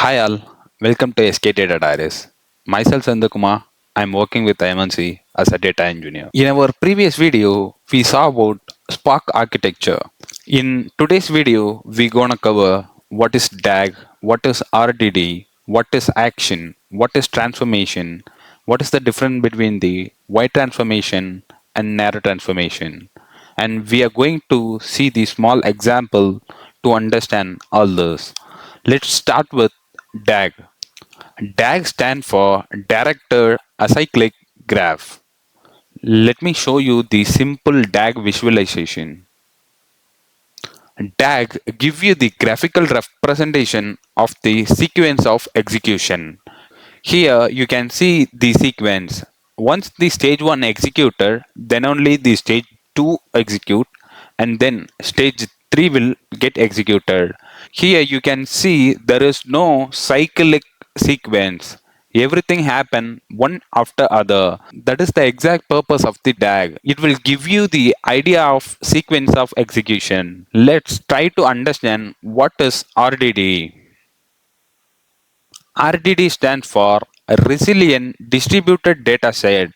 Hi all, welcome to SK Data Diaries. Myself Sandhukuma, I'm working with MNC as a data engineer. In our previous video, we saw about Spark architecture. In today's video, we're gonna cover what is DAG, what is RDD, what is action, what is transformation, what is the difference between the wide transformation and narrow transformation. And we are going to see the small example to understand all this. Let's start with DAG. DAG stands for Directed Acyclic Graph. Let me show you the simple DAG visualization. DAG gives you the graphical representation of the sequence of execution. Here you can see the sequence. Once the stage 1 executed, then only the stage 2 execute and then stage 3 will get executed. Here you can see there is no cyclic sequence. Everything happen one after other. That is the exact purpose of the DAG. It will give you the idea of sequence of execution. Let's try to understand what is RDD. RDD stands for Resilient Distributed Dataset.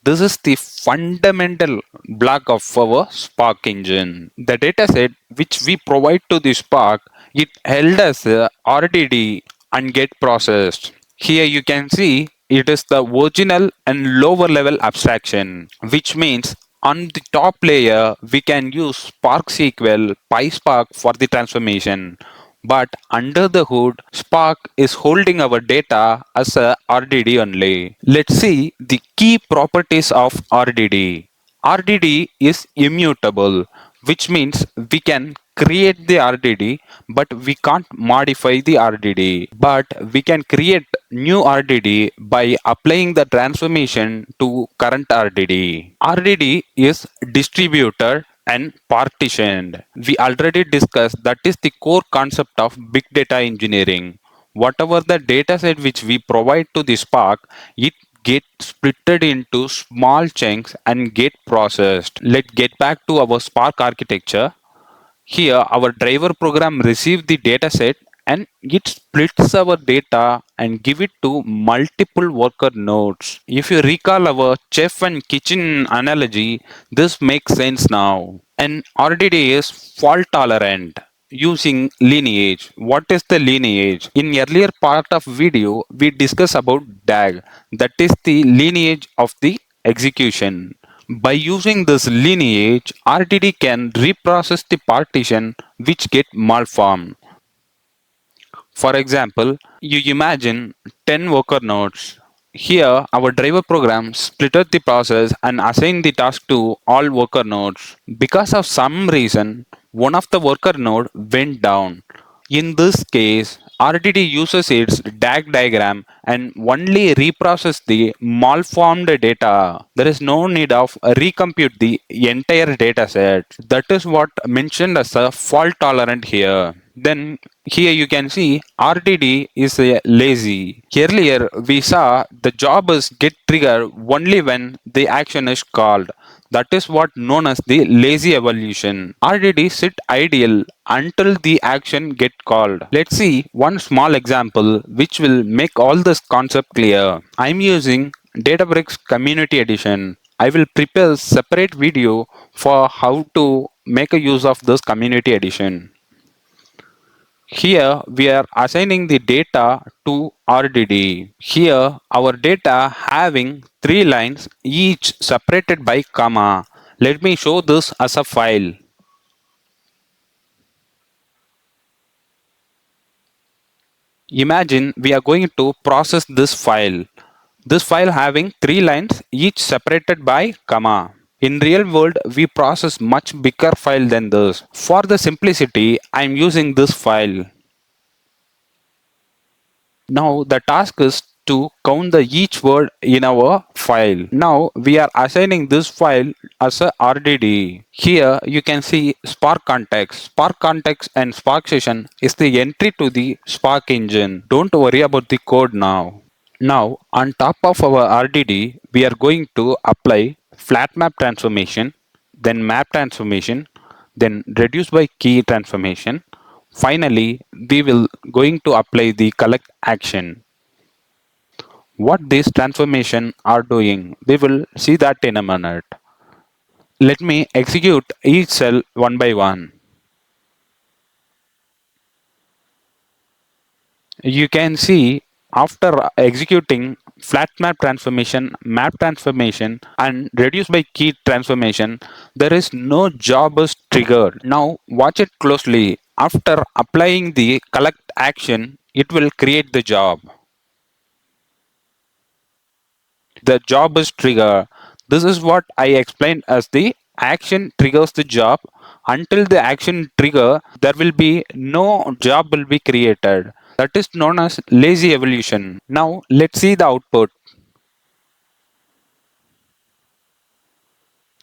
This is the fundamental block of our Spark engine. The dataset which we provide to the Spark, it held as a RDD and get processed. Here you can see it is the original and lower level abstraction, which means on the top layer we can use Spark SQL, PySpark for the transformation. But under the hood, Spark is holding our data as a RDD only. Let's see the key properties of RDD. RDD is immutable, which means we can create the RDD, but we can't modify the RDD. But we can create new RDD by applying the transformation to current RDD. RDD is distributed and partitioned. We already discussed that is the core concept of big data engineering. Whatever the data set which we provide to the Spark, it get splitted into small chunks and get processed. Let's get back to our Spark architecture. Here our driver program receives the dataset and it splits our data and give it to multiple worker nodes. If you recall our chef and kitchen analogy, this makes sense now. And RDD is fault tolerant using lineage. What is the lineage? In earlier part of video, we discussed about DAG. That is the lineage of the execution. By using this lineage, RDD can reprocess the partition which get malformed. For example, you imagine 10 worker nodes. Here, our driver program splitted the process and assigned the task to all worker nodes. Because of some reason, one of the worker node went down. In this case, RDD uses its DAG diagram and only reprocess the malformed data. There is no need of recompute the entire dataset. That is what mentioned as a fault tolerant here. Then here you can see RDD is lazy. Earlier we saw the job is get triggered only when the action is called. That is what known as the lazy evolution. RDD sit idle until the action get called. Let's see one small example which will make all this concept clear. I'm using Databricks Community Edition. I will prepare separate video for how to make a use of this Community Edition. Here we are assigning the data to RDD. Here our data having 3 lines each separated by comma. Let me show this as a file. Imagine we are going to process this file. This file having 3 lines each separated by comma. In real world, we process much bigger file than this. For the simplicity, I am using this file. Now the task is to count the each word in our file. Now we are assigning this file as a RDD. Here you can see Spark context. Spark context and Spark session is the entry to the Spark engine. Don't worry about the code now. Now on top of our RDD, we are going to apply flat map transformation, then map transformation, then reduce by key transformation, Finally, we will going to apply the collect action. What these transformation are doing, we will see that in a minute. Let me execute each cell one by one. You can see after executing flat map transformation and reduce by key transformation, there is no job is triggered. Now watch it closely. After applying the collect action, it will create the job. The job is trigger. This is what I explained as the action triggers the job. Until the action trigger, there will be no job will be created. That is known as lazy evolution. Now let's see the output.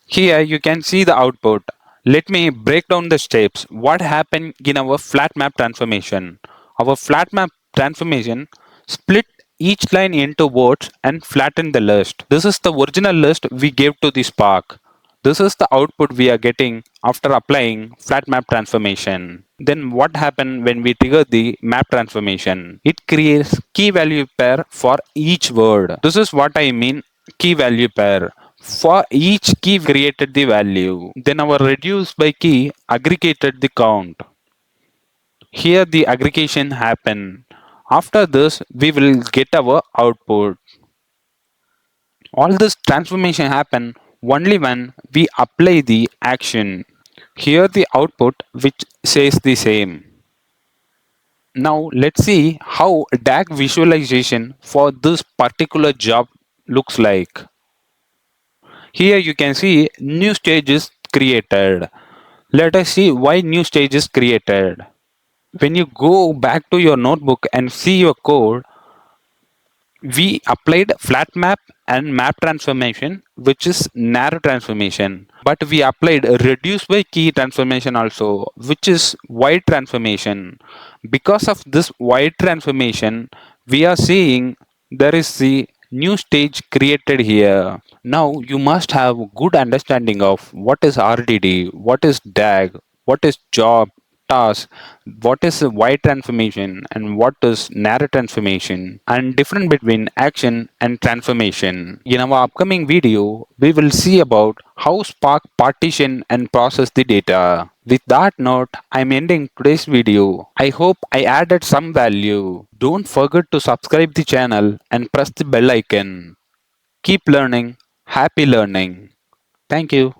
Here you can see the output. Let me break down the steps. What happened in our flat map transformation? Our flat map transformation split each line into words and flatten the list. This is the original list we gave to the Spark. This is the output we are getting after applying flat map transformation. Then what happened when we trigger the map transformation? It creates key value pair for each word. This is what I mean key value pair. For each key created the value. Then our reduce by key aggregated the count. Here the aggregation happen. After this we will get our output. All this transformation happen only when we apply the action. Here the output which says the same. Now let's see how DAG visualization for this particular job looks like. Here you can see new stage is created. Let us see why new stage is created. When you go back to your notebook and see your code, we applied flat map and map transformation, which is narrow transformation. But we applied a reduce by key transformation also, which is wide transformation. Because of this wide transformation, we are seeing there is the new stage created here. Now you must have good understanding of what is RDD, what is DAG, what is job, task, what is a wide transformation and what is narrow transformation, and difference between action and transformation. In our upcoming video, we will see about how Spark partition and process the data. With that note, I'm ending today's video. I hope I added some value. Don't forget to subscribe the channel and press the bell icon. Keep learning. Happy learning. Thank you.